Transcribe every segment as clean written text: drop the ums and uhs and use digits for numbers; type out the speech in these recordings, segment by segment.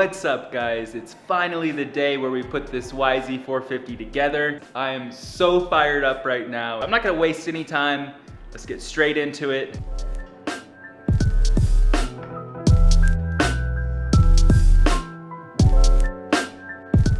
What's up guys? It's finally the day where we put this YZ450 together. I am so fired up right now. I'm not gonna waste any time. Let's get straight into it.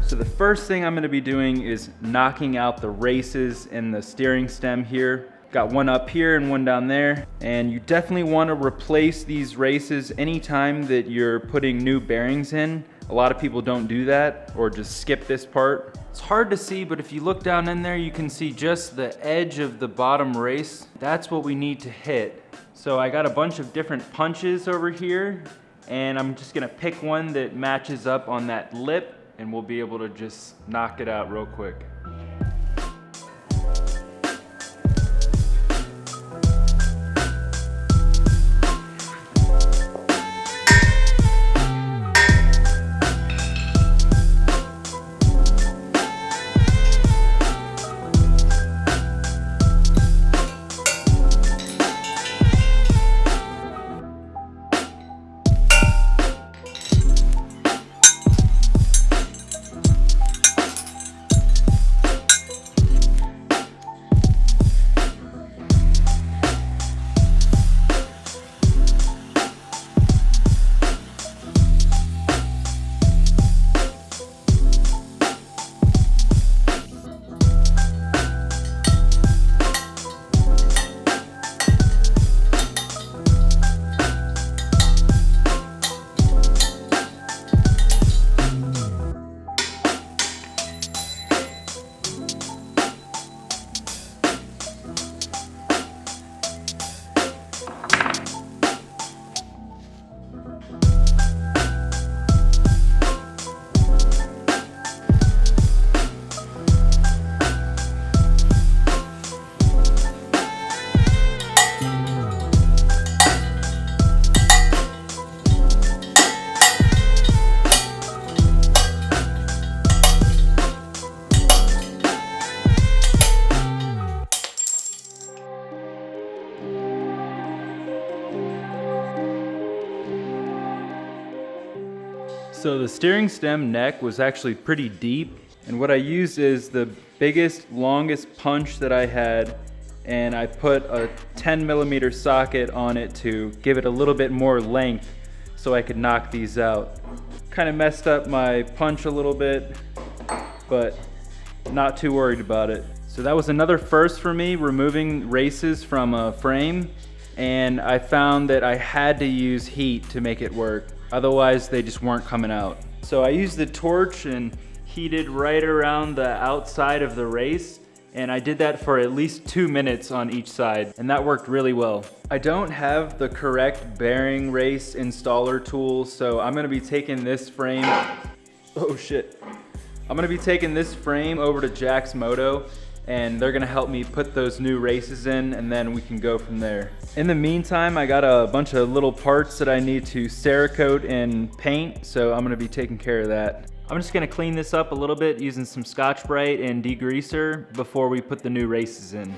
So the first thing I'm gonna be doing is knocking out the races in the steering stem here. Got one up here and one down there. And you definitely want to replace these races anytime that you're putting new bearings in. A lot of people don't do that or just skip this part. It's hard to see, but if you look down in there, you can see just the edge of the bottom race. That's what we need to hit. So I got a bunch of different punches over here, and I'm just gonna pick one that matches up on that lip, and we'll be able to just knock it out real quick. So the steering stem neck was actually pretty deep, and what I used is the biggest, longest punch that I had, and I put a 10mm socket on it to give it a little bit more length so I could knock these out. Kind of messed up my punch a little bit, but not too worried about it. So that was another first for me, removing races from a frame, and I found that I had to use heat to make it work. Otherwise, they just weren't coming out. So I used the torch and heated right around the outside of the race, and I did that for at least 2 minutes on each side, and that worked really well. I don't have the correct bearing race installer tool, so I'm gonna be taking this frame, oh shit. I'm gonna be taking this frame over to JAX Moto, and they're gonna help me put those new races in, and then we can go from there. In the meantime, I got a bunch of little parts that I need to Cerakote and paint, so I'm gonna be taking care of that. I'm just gonna clean this up a little bit using some Scotch-Brite and degreaser before we put the new races in.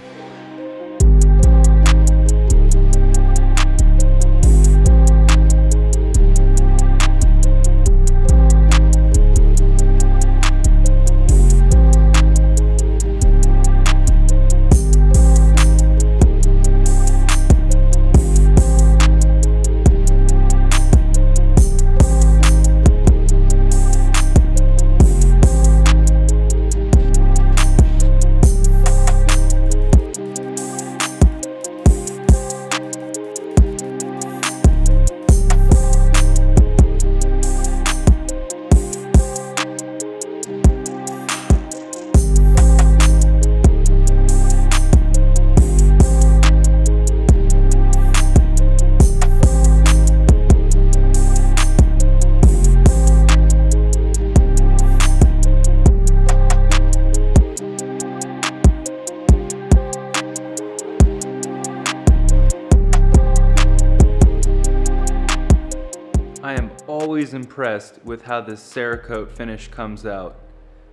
Always impressed with how this Cerakote finish comes out.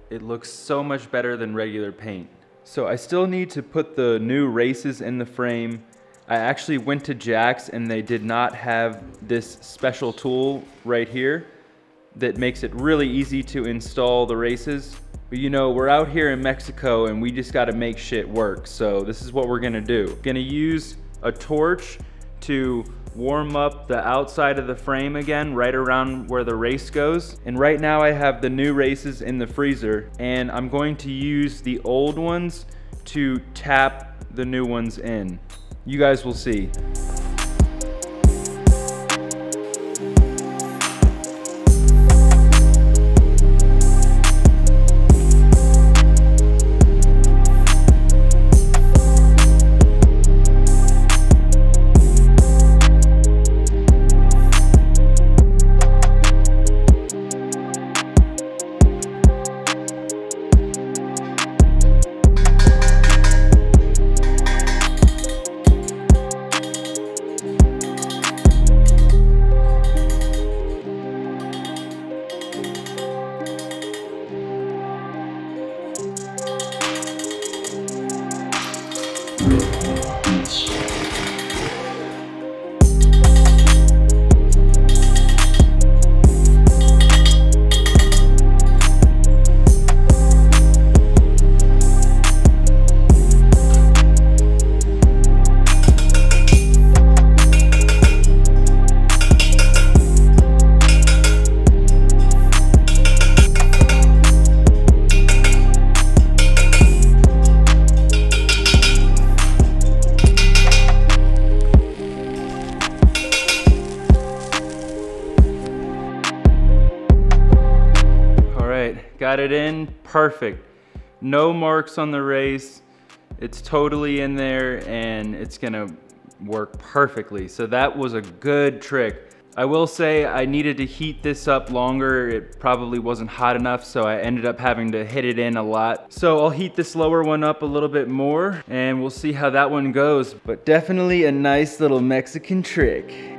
It looks so much better than regular paint. So I still need to put the new races in the frame. I actually went to JAX and they did not have this special tool right here. that makes it really easy to install the races. But you know, we're out here in Mexico and we just gotta make shit work. So this is what we're gonna do. Gonna use a torch to warm up the outside of the frame again, right around where the race goes. And right now I have the new races in the freezer, and I'm going to use the old ones to tap the new ones in. You guys will see. Got it in, perfect. No marks on the race. It's totally in there and it's gonna work perfectly. So that was a good trick. I will say I needed to heat this up longer. It probably wasn't hot enough, so I ended up having to hit it in a lot. So I'll heat this lower one up a little bit more and we'll see how that one goes. But definitely a nice little Mexican trick.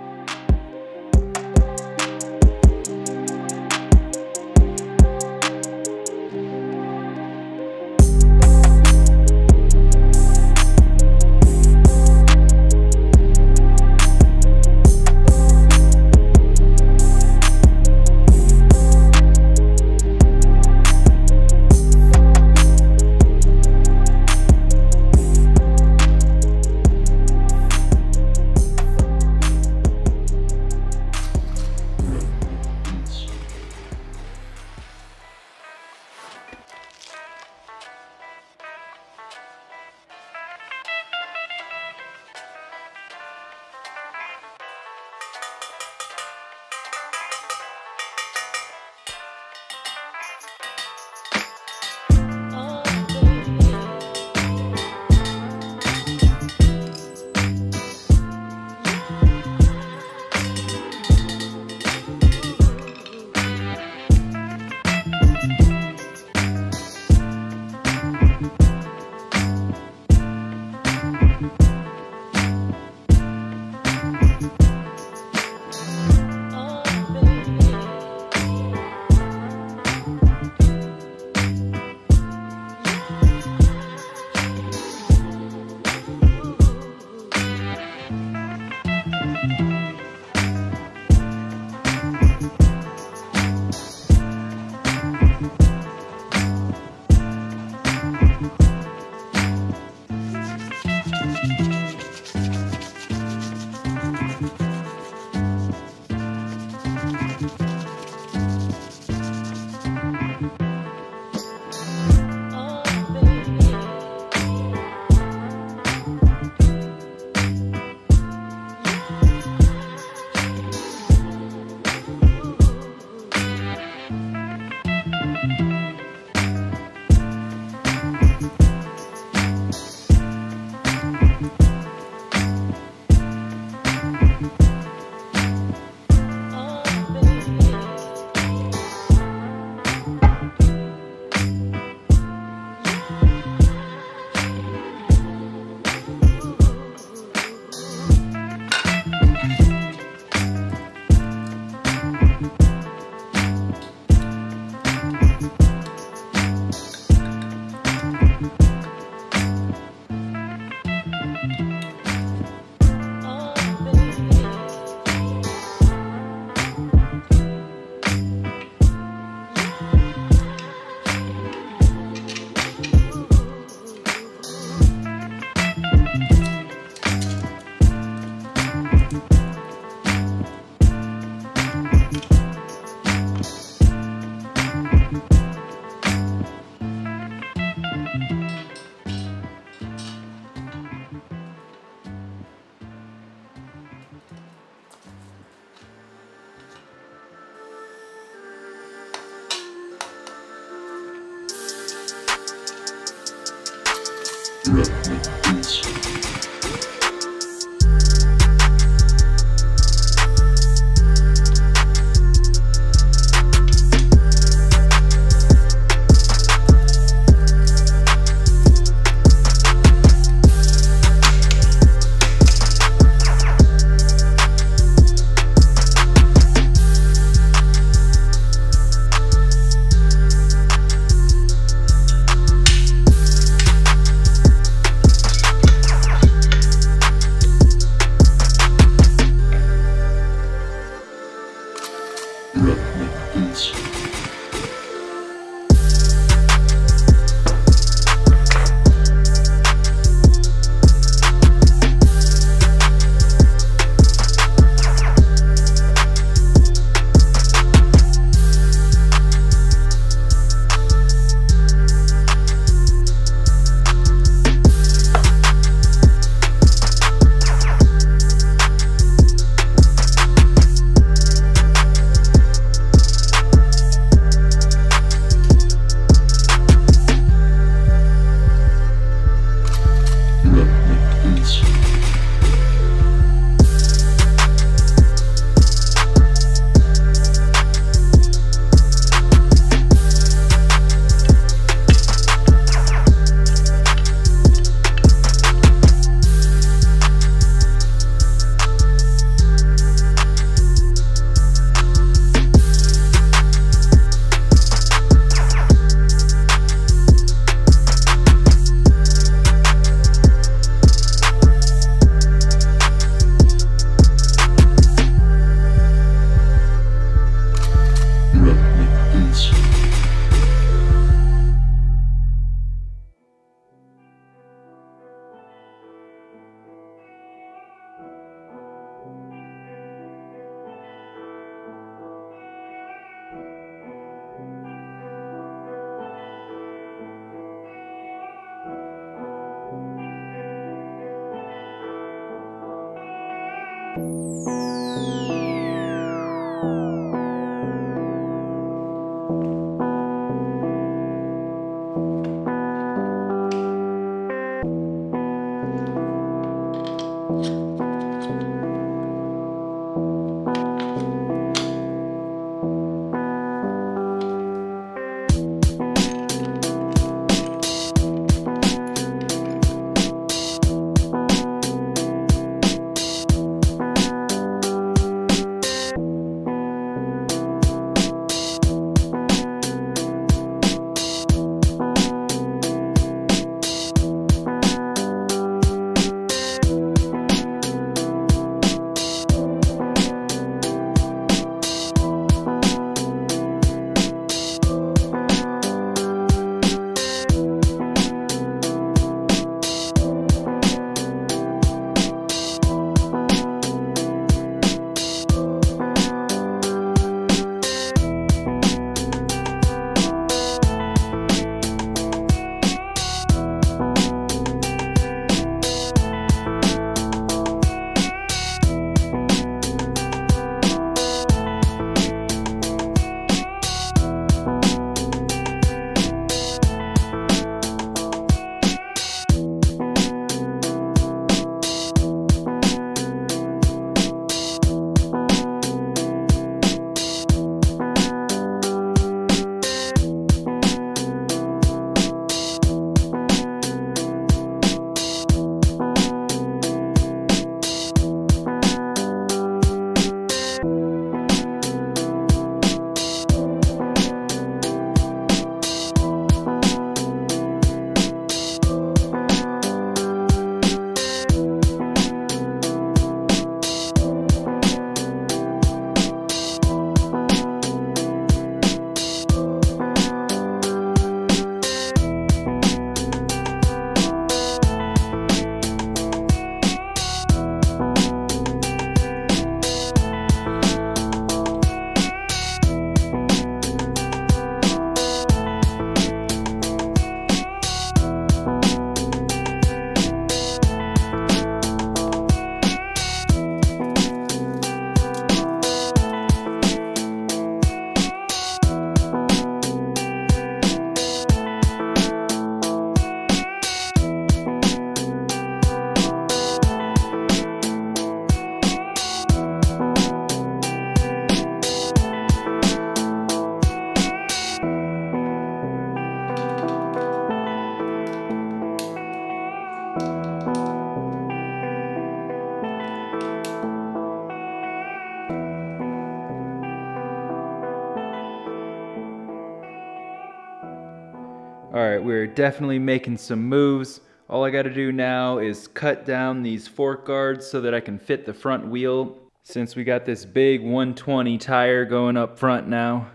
right, we're definitely making some moves. All I gotta do now is cut down these fork guards so that I can fit the front wheel, since we got this big 120 tire going up front now.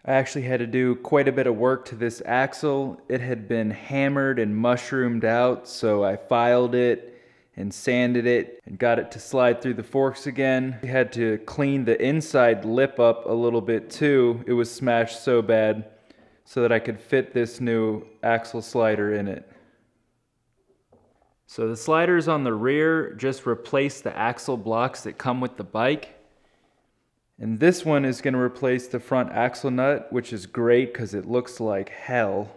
I actually had to do quite a bit of work to this axle. It had been hammered and mushroomed out, so I filed it and sanded it and got it to slide through the forks again. We had to clean the inside lip up a little bit too. It was smashed so bad, so that I could fit this new axle slider in it. So the sliders on the rear just replace the axle blocks that come with the bike. And this one is going to replace the front axle nut, which is great because it looks like hell.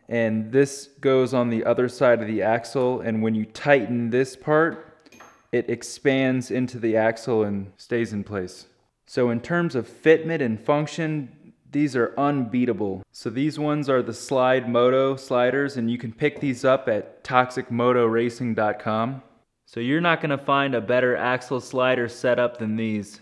And this goes on the other side of the axle, and when you tighten this part, it expands into the axle and stays in place. So in terms of fitment and function, these are unbeatable. So these ones are the Slide Moto sliders, and you can pick these up at toxicmotoracing.com. So you're not going to find a better axle slider setup than these.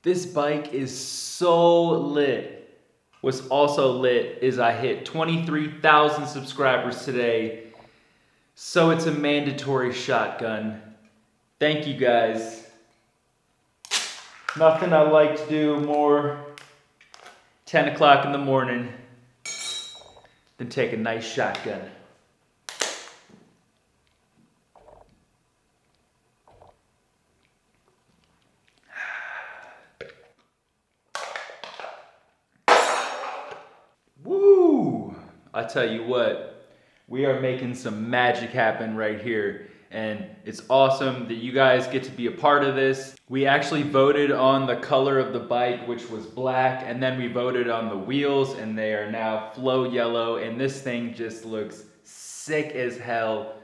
This bike is so lit. What's also lit is I hit 23,000 subscribers today, so it's a mandatory shotgun. Thank you guys. Nothing I like to do more 10 o'clock in the morning than take a nice shotgun. I tell you what, we are making some magic happen right here. And it's awesome that you guys get to be a part of this. We actually voted on the color of the bike, which was black, and then we voted on the wheels, and they are now flow yellow, and this thing just looks sick as hell.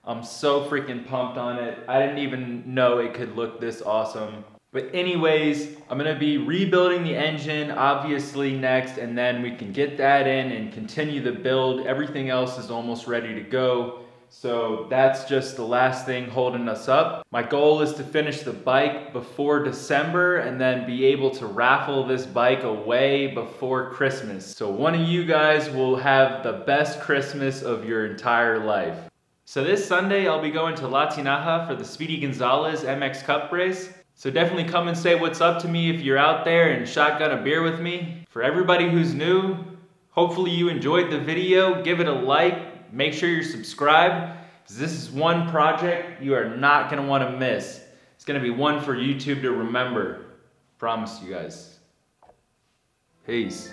I'm so freaking pumped on it. I didn't even know it could look this awesome. But anyways, I'm gonna be rebuilding the engine obviously next, and then we can get that in and continue the build. Everything else is almost ready to go. So that's just the last thing holding us up. My goal is to finish the bike before December and then be able to raffle this bike away before Christmas. So one of you guys will have the best Christmas of your entire life. So this Sunday, I'll be going to La Tinaja for the Speedy Gonzalez MX Cup race. So definitely come and say what's up to me if you're out there and shotgun a beer with me. For everybody who's new, hopefully you enjoyed the video. Give it a like. Make sure you're subscribed, because this is one project you are not going to want to miss. It's going to be one for YouTube to remember. Promise you guys. Peace.